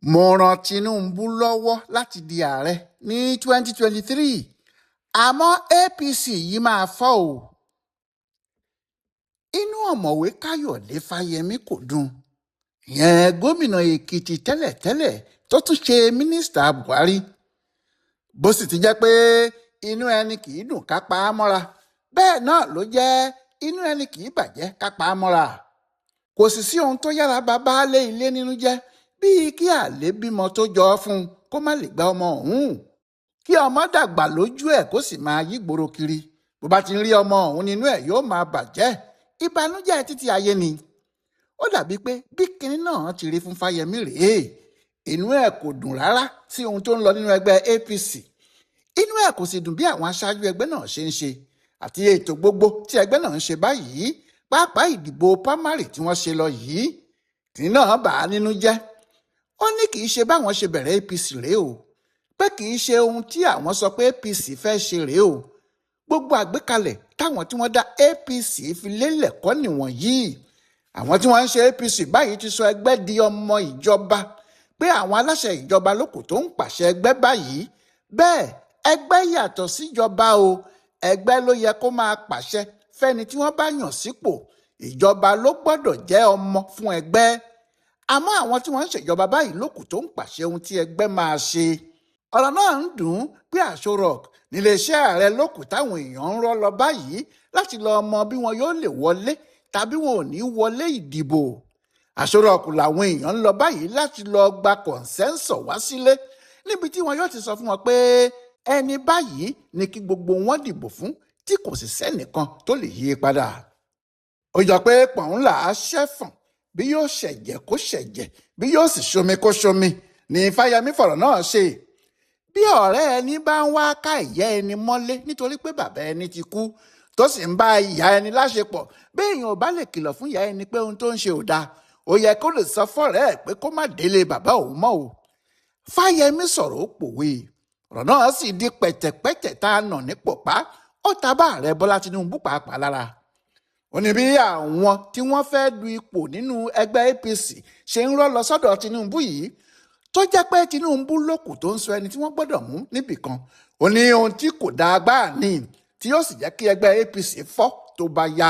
mo ran Tinubu lọ́wọ́ láti di ààrẹ ní 2023 àmọ́ APC yìí máa fọ́ o. Inú ọ̀mọ̀wé Káyò Fâyẹmí kò dùn, ìyẹn gómìnà Èkìtì tẹ́lẹ̀tẹ́lẹ̀ tó tún ṣe mínísítà Buhari. Bó sì ti jẹ́ pé inú ẹni kì í dùn ká pa á mọ́ra, bẹ́ẹ̀ náà ló jẹ́ inú ẹni kì í bàjẹ́ ká pa á mọ́ra. Kò sì sí ohun tó yára bá baálé ilé nínú jẹ́ bíi kí àlè bímọ tó jọ ọ́ fún un kó má lè gba ọmọ ọ̀hún, kí ọmọ dàgbà lójú ẹ̀ kó sì máa yígboro kiri. Bó bá ti ń rí ọmọ ọ̀hún nínú ẹ̀ yóò máa bàjẹ́. Ìbànújẹ́ títí ayé ni. Ó dàbí pé bí kinní náà ti rí fún Fáyẹmí rèé, inú ẹ̀ kò dùn rárá sí ohun tó ń lọ nínú ẹgbẹ́ APC. Inú ẹ̀ kò sì dùn bí àwọn aṣáájú ẹgbẹ́ náà ṣe ń ṣe àti ètò gbogbo tí ẹgbẹ́ náà ń ṣe báyìí, pàápàá ìdìbò primary tí wọ́n ṣe lọ yìí. Tí náà bà á nínú jẹ́. Ó ní kì í ṣe báwọn ṣe bẹ̀rẹ̀ APC rèé o, pé kì í ṣe ohun tí àwọn sọ pé APC fẹ́ ṣe rèé o. Gbogbo àgbékalẹ̀ táwọn tí wọ́n dá APC fi lélẹ̀ kọ́ nìwọ̀nyí. Àwọn tí wọ́n ń ṣe APC báyìí ti sọ ẹgbẹ́ di ọmọ ìjọba, pé àwọn aláṣẹ ìjọba lókù tó ń pàṣẹ ẹgbẹ́ báyìí. Bẹ́ẹ̀ ẹgbẹ́ yàtọ̀ síjọba o, ẹgbẹ́ ló yẹ kó máa pàṣẹ fẹ́ni tí wọ́n bá yàn sípò. Ìjọba ló gbọ́dọ̀ jẹ́ ọmọ fún ẹgbẹ́. Àmọ́ àwọn tí wọ́n ń ṣèjọba báyìí lókù tó ń pàṣẹ ohun tí ẹgbẹ́ máa ṣe. Ọ̀rọ̀ náà ń dùn pé Aso Rock níléeṣẹ́ ààrẹ lókù táwọn èèyàn ń rọ́ lọ báyìí láti lọ mọ bí wọn yóò lè wọlé tàbí wọn ò ní wọlé ìdìbò. Aso Rock làwọn èèyàn ń lọ báyìí láti lọ gba kọ̀ǹsẹ́ńsọ̀ wá sílé, níbi tí wọn yóò ti sọ fún wọn pé ẹni báyìí ni kí gbogbo wọn dìbò fún, tí kò sì sẹ́nìkan tó lè yí padà. Ó jọ pé pọ̀n là á ṣẹ́fọ̀n, bí yóò ṣẹ̀jẹ̀ kó ṣẹ̀jẹ̀, bí yóò sì ṣomi kó ṣomi, ní Fáyẹmí fọ̀rọ̀ náà ṣe. Bí ọ̀rẹ́ ẹni bá ń wá ká ìyá ẹni mọ́lé nítorí pé bàbá ẹni ti kú, tó sì ń bá ìyá ẹni láṣepọ̀, bí èèyàn ò bá lè kìlọ̀ fún ìyá ẹni pé ohun tó ń ṣe ò dáa, ó yẹ kó lè sọ fọ́rẹ́ ẹ̀ pé kó má délé bàbá òun mọ́ o. Fáyẹmí sọ̀rọ̀ ó pòwe. Ọ̀rọ̀ náà sì di pẹ̀tẹ̀pẹ̀tẹ̀ tá a nà ní pọ̀pá. Ó ta bá ààrẹ Bọ́lá Tinubu pàápàá lára. Ó ní bí àwọn tí wọ́n fẹ́ du ipò nínú ẹgbẹ́ APC ṣe ń rọ́ lọ sọ́dọ̀ Tinubu yìí, tó jẹ́ pé Tinubu lókù tó ń sọ ẹni tí wọ́n gbọ́dọ̀ mú níbìkan. Ó ní ohun tí kò dáa gbáà ní, tí yóò sì jẹ́ kí ẹgbẹ́ APC fọ́ tó bá yá.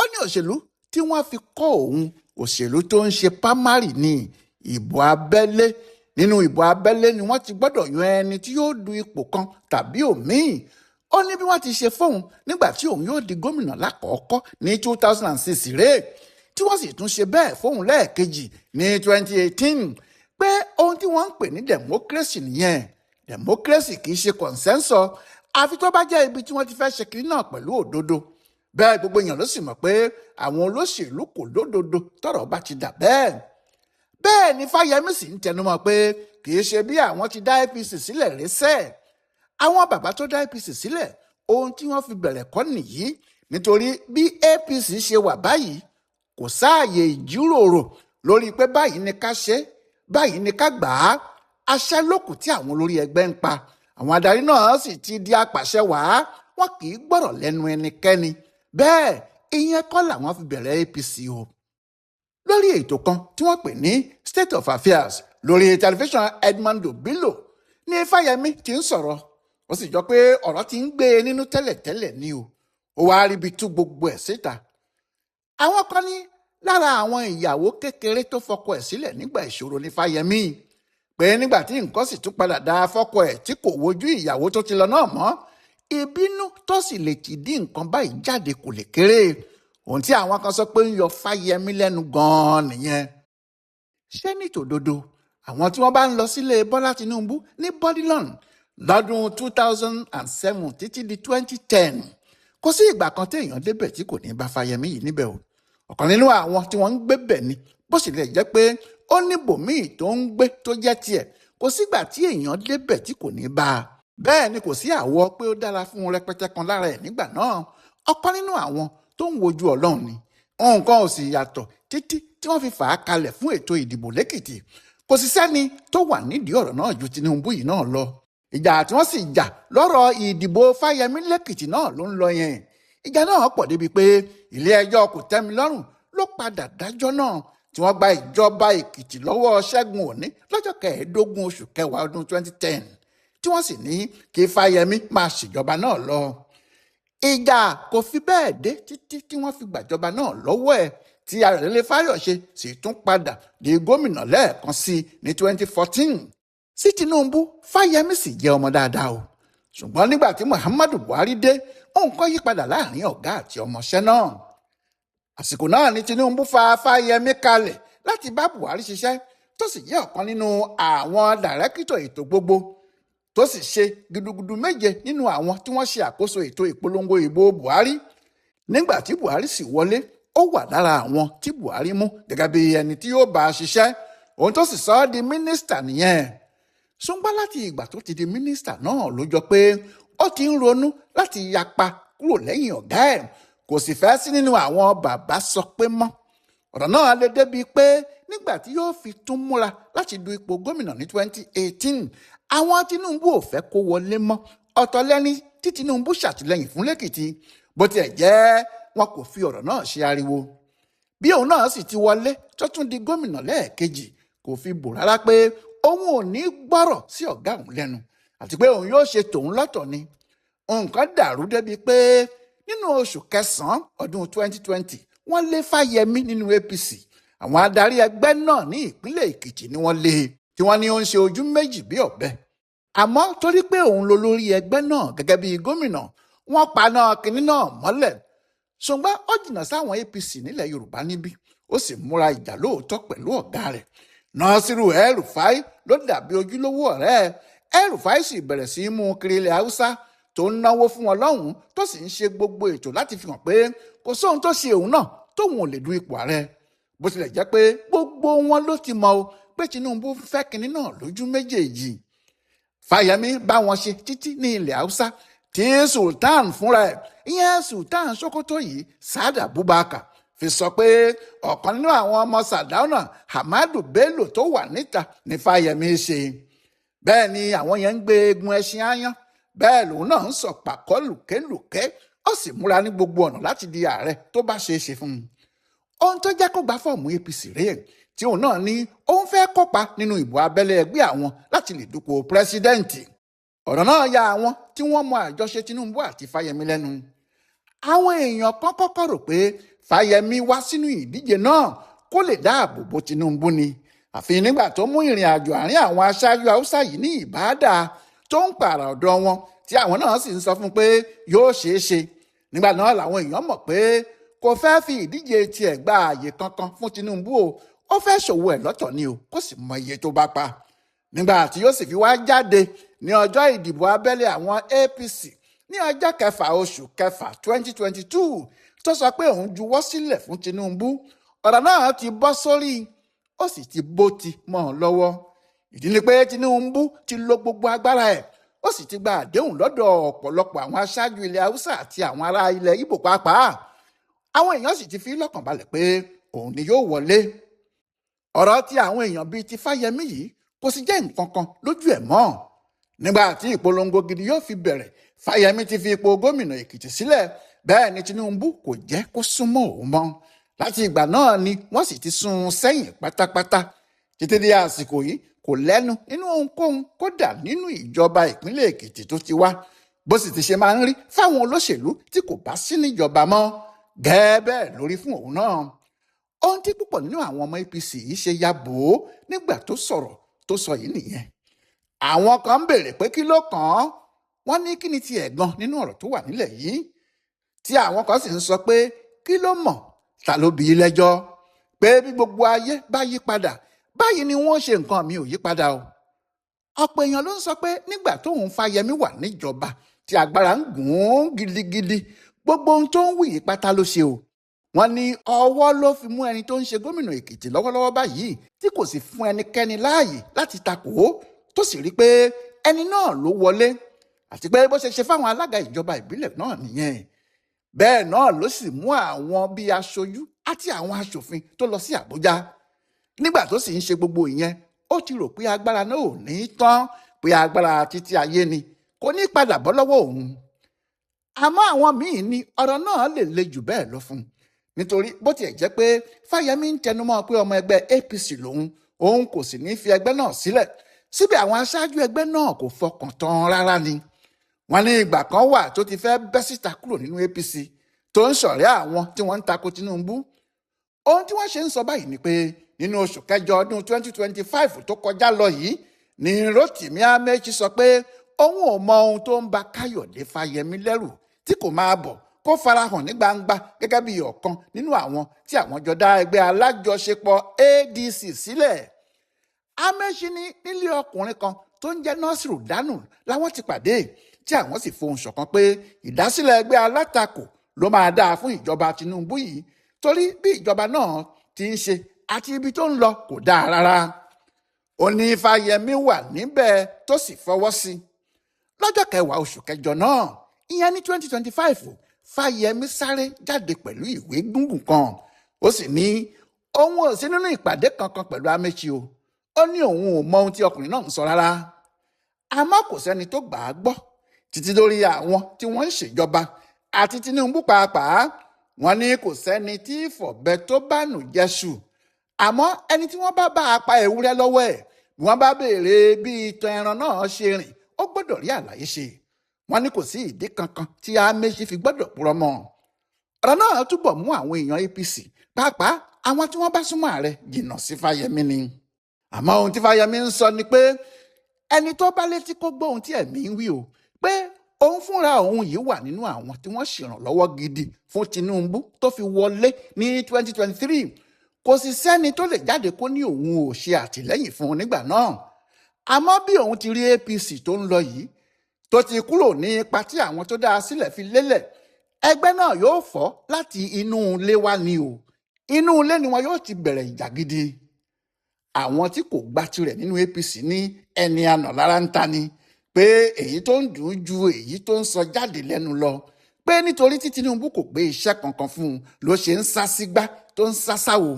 Ó ní òṣèlú tí wọ́n fi kọ́ òun, òṣèlú tó ń ṣe primary ní ìbò abẹ́lé. Nínú ìbò abẹ́lé ni wọ́n ti gbọ́dọ̀ yan ẹni tí yóò du ipò kan tàbí òmíì. Ó ní bí wọ́n ti ṣe fóun nígbà tí òun yóò di gómìnà lákọ̀ọ́kọ́ ní 2006 rèé, tí wọ́n sì tún ṣe bẹ́ẹ̀ fóun lẹ́ẹ̀kejì ní 2018, pé ohun tí wọ́n ń pè ní democracy nìyẹn. Democracy kì í ṣe consensus, àfi tó bá jẹ́ ibi tí wọ́n ti fẹ́ ṣe kiri náà pẹ̀lú òdodo. Bẹ́ẹ̀ gbogbo èèyàn ló sì mọ̀ pé àwọn olóṣèlú kò lódodo tọ́rọ̀ bá ti dà bẹ́ẹ̀. Bẹ́ẹ̀ ni Fáyẹmí sì ń tẹnumọ́ pé kì í ṣe bí àwọn ti dá APC sílẹ̀ rẹ́sẹ̀. Àwọn bàbá tó dá APC sílẹ̀, ohun tí wọ́n fi bẹ̀rẹ̀ kọ́ nìyí, nítorí bí APC ṣe wà báyìí, kò sáàyè ìjíròrò lórí pé báyìí ni ká ṣe, báyìí ni ká gbà á. Àṣẹ lókù tí àwọn olórí ẹgbẹ́ ń pa. Àwọn adarí náà sì ti di apàṣẹ wàá, wọn kì í gbọ́rọ̀ lẹ́nu ẹnikẹ́ni. Bẹ́ẹ̀ ìyẹn kọ́ làwọn fi bẹ̀rẹ̀ APC o. Lórí ètò kan tí wọ́n pè ní State of Affairs lórí tẹlifíṣàn Edmondo Bello ní Fáyẹmí ti ń sọ̀rọ̀. Ó sì jọ pé ọ̀rọ̀ ti ń gbé e nínú tẹ́lẹ̀tẹ́lẹ̀ ni o. Ó wá ríbi tú gbogbo ẹ̀ síta. Àwọn kan ní lára àwọn ìyàwó kékeré tó fọkọ ẹ̀ sílẹ̀ nígbà ìṣòro ní Fáyẹmí, pé nígbà tí nǹkan sì tún padà dá fọ́kọ ẹ̀ tí kò wojú ìyàwó tó ti lọ náà mọ́, ìbínú tó sì lè ti dí nǹkan báyìí jáde kò lè kéré. Ohun tí àwọn kan sọ pé ń yọ Fáyẹmí lẹ́nu gan-an nìyẹn. Ṣé ní tòdodo àwọn tí wọ́n bá ń lọ sílé Bọ́lá Tinubu ní Bodilon lọ́dún 2007 títí di 2010, kò sí ìgbà kan téèyàn débẹ̀ tí kò ní bá Fáyẹmí yìí níbẹ̀ o. Ọ̀kan nínú àwọn tí wọ́n ń gbé bẹ̀ ni, bó sì lè jẹ́ pé ó ní bòmíì tó ń gbé tó jẹ́ tiẹ̀, kò sígbà tí èèyàn débẹ̀ tí kò ní bá a. Bẹ́ẹ̀ ni kò sí àwọ̀ pé ó dára fún rẹpẹtẹ kan lára ẹ̀ nígbà náà. Ọ̀kan nínú àwọn tó ń wojú Ọlọ́run ni. Nǹkan ò sì yàtọ̀ títí tí wọ́n fi fà á kalẹ̀ fún ètò ìdìbò lẹ́kìtì. Kò sì sẹ́ni tó wà nídìí ọ̀rọ̀ náà ju Tinubu yìí náà lọ. Ìjà tí wọ́n sì jà lọ́rọ̀ ìdìbò Fáyẹmí lẹ́kìtì náà ló ń lọ yẹn. Ìjà náà pọ̀ débi pé ilé ẹjọ́ kò tẹ́mi lọ́rùn ló padà dájọ́ náà tí wọ́n gba ìjọba Èkìtì lọ́wọ́ Ṣẹ́gun Òní lọ́jọ́ 15 oṣù kẹwàá ọdún 2010 tí wọ́n sì ní kí Fáyẹmí máa ṣèjọba náà lọ. Ìjà kò fi bẹ́ẹ̀ dé títí tí wọ́n fi gbàjọba náà lọ́wọ́ ẹ̀ tí Arẹ̀lẹ̀ Fáyọ̀ṣe sì tún padà di gómìnà lẹ́ẹ̀kan sí ní 2014. Sí Tinubu, Fáyẹmí sì jẹ́ ọmọ dáadáa o. Ṣùgbọ́n nígbà tí Muhammadu Buhari dé, nǹkan yí padà láàrin ọ̀gá àti ọmọọṣẹ́ náà. Àsìkò náà ni Tinubu fa Fáyẹmí kalẹ̀ láti bá Buhari ṣiṣẹ́ tó sì jẹ́ ọ̀kan nínú àwọn dàrẹ́kítọ̀ ètò gbogbo tó sì ṣe gudugudu méje nínú àwọn tí wọ́n ṣe àkóso ètò ìpolongo ìbò Buhari. Nígbà tí Buhari sì wọlé, ó wà lára àwọn tí Buhari mú gẹ́gẹ́ bí ẹni tí yóò bá a ṣiṣẹ́, òun tó sì sọ ọ́ di mínísítà nìyẹn. Ṣùgbọ́n láti ìgbà tó ti di mínísítà náà ló jọ pé ó ti ń ronú láti yapa kúrò lẹ́yìn ọ̀gá ẹ̀, kò sì fẹ́ sí nínú àwọn bàbá sọ pé mọ́. Ọ̀rọ̀ náà lè débi pé nígbà tí yóò fi tún múra láti du ipò gómìnà ní 2018, àwọn Tinubu ò fẹ́ kó wọlé mọ́. Ọ̀tọ̀ lẹ́ni tí Tinubu ṣàtìlẹ́yìn fún lẹ́kìtì, bó tiẹ̀ jẹ́ wọn kò fi ọ̀rọ̀ náà ṣe ariwo. Bí òun náà sì ti wọlé tó tún di gómìnà lẹ́ẹ̀kejì, kò fi bò rárá pé òun ò ní gbọ́rọ̀ sí ọ̀gá òun lẹ́nu àti pé òun yóò ṣe tòun lọ́tọ̀ ni. Nǹkan dàrú débi pé nínú oṣù kẹsàn-án ọdún 2020 wọ́n lé Fáyẹmí nínú APC. Àwọn adarí ẹgbẹ́ náà ní ìpínlẹ̀ Èkìtì ni wọ́n lé, tí wọ́n ní ó ń ṣe ojú méjì bí ọ̀bẹ. Àmọ́ torí pé òun ló lórí ẹgbẹ́ náà gẹ́gẹ́ bí gómìnà, wọ́n paná kinní náà mọ́lẹ̀. Ṣùgbọ́n ó jìnnà sáwọn APC nílẹ̀ Yorùbá níbí, ó sì múra ìjà lóòótọ́ pẹ̀lú ọ̀gá rẹ̀. Nasiru El-Rufai ló dàbí ojúlówó ọ̀rẹ́ ẹ̀. El-Rufai sì bẹ̀rẹ̀ sí í mú kiri ilẹ̀ Haúsá, tó ń náwó fún wọn lọ́hùn-ún, tó sì ń ṣe gbogbo ètò láti fi hàn pé kò sóhun tó ṣe òun náà tóun ò lè du ipò ààrẹ. Bó tilẹ̀ jẹ́ pé gbogbo wọn ló ti mọ̀ o pé Tinubu fẹ́ kinní náà lójú méjèèjì. Fáyẹmí bá wọn ṣe títí ní ilẹ̀ Haúsá tí Sultan fúnra ẹ̀, ìyẹn Sultan Sokoto yìí, Saad Abubakar, fi sọ pé ọ̀kan nínú àwọn ọmọ Sàdáúnà, Hamadu Bello, tó wà níta ní Fáyẹmí ṣe. Bẹ́ẹ̀ ni àwọn yẹn ń gbé egun ẹṣin áyán, bẹ́ẹ̀ lòun náà ń sọ pàkọ́ lùkélùké, ó sì múra ní gbogbo ọ̀nà láti di ààrẹ tó bá ṣeé ṣe fún un. Ohun tó jẹ́ kó gba fọ́ọ̀mù APC rèé, tí òun náà ní òun fẹ́ kópa nínú ìbò abẹ́lé ẹgbẹ́ àwọn láti lè dupò pírẹsidẹ́ǹtì. Ọ̀rọ̀ náà ya àwọn tí wọ́n mọ àjọṣe Tinubu àti Fáyẹmí lẹ́nu. Àwọn èèyàn kan kọ́kọ́ rò pé Fáyẹmí wá sínú ìdíje náà kó lè dáàbò bo Tinubu ni. Àfi nígbà tó mú ìrìn àjò àárín àwọn aṣáájú Haúsá yìí ní Ìbàdàn tó ń pààrà ọ̀dọ̀ wọn, tí àwọn náà sì ń sọ fún pé yóò ṣeé ṣe. Nígbà náà làwọn èèyàn mọ̀ pé kò fẹ́ fi ìdíje tiẹ̀ gba ààyè kankan fún Tinubu o, ó fẹ́ ṣòwò ẹ̀ lọ́tọ̀ ni o, kó sì mọ iye tó bá pa. Nígbà tí yóò sì fi wá jáde ní ọjọ́ ìdìbò abẹ́lé àwọn APC ní ọjọ́ 6 oṣù kẹfà 2022 tó sọ pé òun juwọ́ sílẹ̀ fún Tinubu, ọ̀rọ̀ náà ti bọ́ sórí, ó sì ti bó ti mọ́ ọ lọ́wọ́. Ìdí ni pé Tinubu ti lo gbogbo agbára ẹ̀, ó sì ti gba àdéhùn lọ́dọ̀ ọ̀pọ̀lọpọ̀ àwọn aṣáájú ilẹ̀ Haúsá àti àwọn ará ilẹ̀ Ìgbò pàápàá. Àwọn èèyàn sì ti fi lọ́kàn balẹ̀ pé òun ni yóò wọlé. Ọ̀rọ̀ tí àwọn èèyàn bíi ti Fáyẹmí yìí kò sì jẹ́ nǹkan kan lójú ẹ̀ mọ́. Nígbà tí ìpolongo gidi yóò fi bẹ̀rẹ̀, Fáyẹmí ti fi ipò gómìnà Èkìtì sílẹ̀, bẹ́ẹ̀ ni Tinubu kò jẹ́ kó súnmọ́ òun mọ́. Láti ìgbà náà ni wọ́n sì ti sún un sẹ́yìn pátápátá. Títí di àsìkò yìí kò lẹ́nu nínú ohunkóhun kódà nínú ìjọba ìpínlẹ̀ Èkìtì tó ti wá. Bó sì ti ṣe máa ń rí fáwọn olóṣèlú tí kò bá sí níjọba mọ́, gẹ́gẹ́ bẹ́ẹ̀ lórí fún òun náà. Ohun tí púpọ̀ nínú àwọn ọmọ APC yìí ṣe ya bò ó nígbà tó sọ̀rọ̀ tó sọ yìí nìyẹn. Àwọn kan ń béèrè pé kí ló kàn án, wọ́n ní kí ni tiẹ̀ gan nínú ọ̀rọ̀ tó wà nílẹ̀ yìí, tí àwọn kan sì ń sọ pé kí ló mọ̀, ta ló bí i lẹ́jọ́, pé bí gbogbo ayé bá yí padà báyìí ni wọ́n ṣe nǹkan mi ò yí padà o. Ọ̀pọ̀ èèyàn ló ń sọ pé nígbà tóun Fáyẹmí wà níjọba tí agbára ń gùn ún gidigidi, gbogbo ohun tó ń wí yìí pátá ló ṣe o. Wọ́n ní ọwọ́ ló fi mú ẹni tó ń ṣe gómìnà Èkìtì lọ́wọ́lọ́wọ́ báyìí, tí kò sì fún ẹnikẹ́ni láàyè láti takò ó, tó sì rí pé ẹni náà ló wọlé, àti pé bó ṣe ṣe fáwọn alága ìjọba ìbílẹ̀ náà nìyẹn. Bẹ́ẹ̀ náà ló sì mú àwọn bíi aṣojú àti àwọn aṣòfin tó lọ sí Àbújá. Nígbà tó sì ń ṣe gbogbo ìyẹn, ó ti rò pé agbára náà ò ní tán, pé agbára títí ayé ni, kò ní padà bọ́ lọ́wọ́ òun. Àmọ́ àwọn míì ní ọ̀rọ̀ náà lè le jù bẹ́ẹ̀ lọ fún un, nítorí bó tiẹ̀ jẹ́ pé Fáyẹmí ń tẹnumọ́ pé ọmọ ẹgbẹ́ APC lòun, òun kò sì ní fi ẹgbẹ́ náà sílẹ̀, síbẹ̀ àwọn aṣáájú ẹgbẹ́ náà kò fọkàn tán rárá ni. Wọ́n ní ìgbà kan wà tó ti fẹ́ bẹ́ síta kúrò nínú APC tó ń ṣọ̀rẹ́ àwọn tí wọ́n ń tako Tinubu. Ohun tí wọ́n ṣe ń sọ báyìí ni pé nínú oṣù kẹjọ ọdún 2025 tó kọjá lọ yìí ni Rotimi Amechi sọ pé òun ò mọ ohun tó ń ba Káyọ̀dé Fáyẹmí lẹ́rù tí kò máa bọ̀ kó farahàn ní gbangba gẹ́gẹ́ bí ọ̀kan nínú àwọn tí àwọn jọ dá ẹgbẹ́ alájọṣepọ̀ ADC sílẹ̀. Amechi ní nílé ọkùnrin kan tó ń jẹ́ Nasiru Danu làwọn ti pàdé tí àwọn sì fohùn ṣọ̀kan pé ìdásílẹ̀ ẹgbẹ́ alátakò ló máa dáa fún ìjọba Tinubu yìí torí bí ìjọba náà ti ń ṣe àti ibi tó ń lọ kò dáa rárá. Ó ní Fáyẹmí wà níbẹ̀ tó sì fọwọ́ sí. Lọ́jọ́ 10 oṣù kẹjọ náà, ìyẹn ní 2025, Fáyẹmí sáré jáde pẹ̀lú ìwé gúngùn kan. Ó sì ní òun ò sí nínú ìpàdé kankan pẹ̀lú Amechi o. Ó ní òun ò mọ ohun tí ọkùnrin náà ń sọ rárá. Àmọ́ kò sẹ́ni tó gbà á gbọ́ títí lórí àwọn tí wọ́n ń ṣèjọba àti Tinubu pàápàá. Wọ́n ní kò sẹ́ni tí fọ̀bẹ tó bá nù jẹ́ṣù. Àmọ́ ẹni tí wọ́n bá apá ewúrẹ́ lọ́wọ́ ẹ̀ bí wọ́n bá béèrè bí ìtàn ẹran náà ṣe rìn ó gbọ́dọ̀ rí àlàyé ṣe. Wọ́n ní kò sí ìdí kankan tí Amechi fi gbọ́dọ̀ purọ́ mọ́. Ọ̀rọ̀ náà túbọ̀ mú àwọn èèyàn APC pàápàá àwọn tí wọ́n bá súnmọ́ ààrẹ jìnnà sí Fáyẹmí ni. Àmọ́ ohun tí Fáyẹmí ń sọ ni pé ẹni tó bá létí kó gbọ́ ohun tí ẹ̀mí ń wí o, pé òun fúnra òun yìí wà nínú àwọn tí wọ́n ṣèrànlọ́wọ́ gidi fún Tinubu tó fi wọlé ní 2023. Kò sì sẹ́ni tó lè jáde kó ní òun ò ṣe àtìlẹ́yìn fún un nígbà náà. Àmọ́ bí òun ti rí APC tó ń lọ yìí tó ti kúrò ní ipa tí àwọn tó dá a sílẹ̀ fi lélẹ̀, ẹgbẹ́ náà yóò fọ́ láti inú ilé wá ni o. Inú ilé ni wọn yóò ti bẹ̀rẹ̀ ìjà gidi. Àwọn tí kò gba tirẹ̀ nínú APC ní ẹni àná lára ń ta ni pé èyí tó ń dùn ju èyí tó ń sọ jáde lẹ́nu lọ, pé nítorí tí Tinubu kò gbé iṣẹ́ kankan fún un ló ṣe ń sá sígbá tó ń sá sáwo.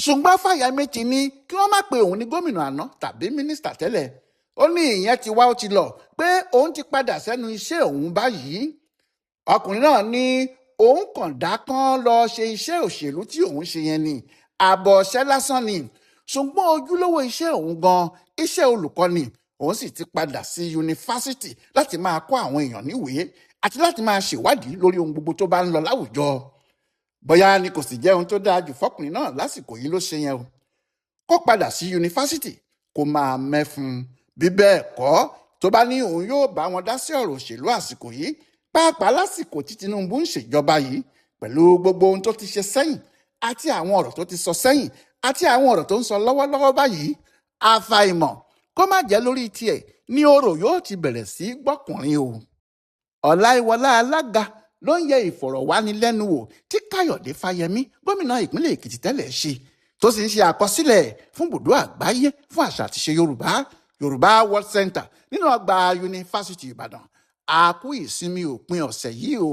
Ṣùgbọ́n Fáyẹmí ti ní kí wọ́n má pe òun ní gómìnà àná tàbí mínísítà tẹ́lẹ̀. Ó ní ìyẹn ti wá ó ti lọ pé òun ti padà sẹ́nu iṣẹ́ òun báyìí. Ọkùnrin náà ní òun kàn dákán lọ ṣe iṣẹ́ òṣèlú tí òun ṣe yẹn ni, àbọ̀ ọ̀ṣẹ́ lásán ni. Ṣùgbọ́n ojúlówó iṣẹ́ òun gan iṣẹ́ olùkọ́ni. Òun sì ti padà sí yunifásitì láti máa kọ́ àwọn èèyàn níwèé àti láti máa ṣèwádìí lórí ohun gbogbo tó bá ń lọ láwùjọ. Bóyá ni kò sì jẹ́ ohun tó dáa jù fọkùnrin náà lásìkò yìí ló ṣe yẹn o. Kó padà sí yunifásitì kó máa mẹ́fun. Bí bẹ́ẹ̀ kọ́ tó bá ní òun yóò bá wọn dá sí ọ̀rọ̀ òṣèlú àsìkò yìí, pàápàá lásìkò tí Tinubu ń ṣèjọba yìí, pẹ̀lú gbogbo ohun tó ti ṣe sẹ́yìn àti àwọn ọ̀rọ̀ tó ti sọ sẹ́yìn àti àwọn ọ̀rọ̀ tó ń sọ lọ́wọ́lọ́wọ́ báyìí, àfàìmọ̀ kó má jẹ́ lórí tiẹ̀ ní ọ̀rọ̀ yóò ti bẹ̀rẹ̀ sí gbọ́kùnrin o. Ọláìwọlá alága ló ń yẹ ìfọ̀rọ̀wánilẹ́nuwò tí Káyọ̀dé Fáyẹmí gómìnà ìpínlẹ̀ Èkìtì tẹ́lẹ̀ ṣe, tó sì ń ṣe àkọsílẹ̀ fún ibùdó àgbáyé fún àṣà àti ìṣe Yorùbá World Center nínú ọgbà yunifásitì Ìbàdàn. A kú ìsinmi òpin ọ̀sẹ̀ yìí o.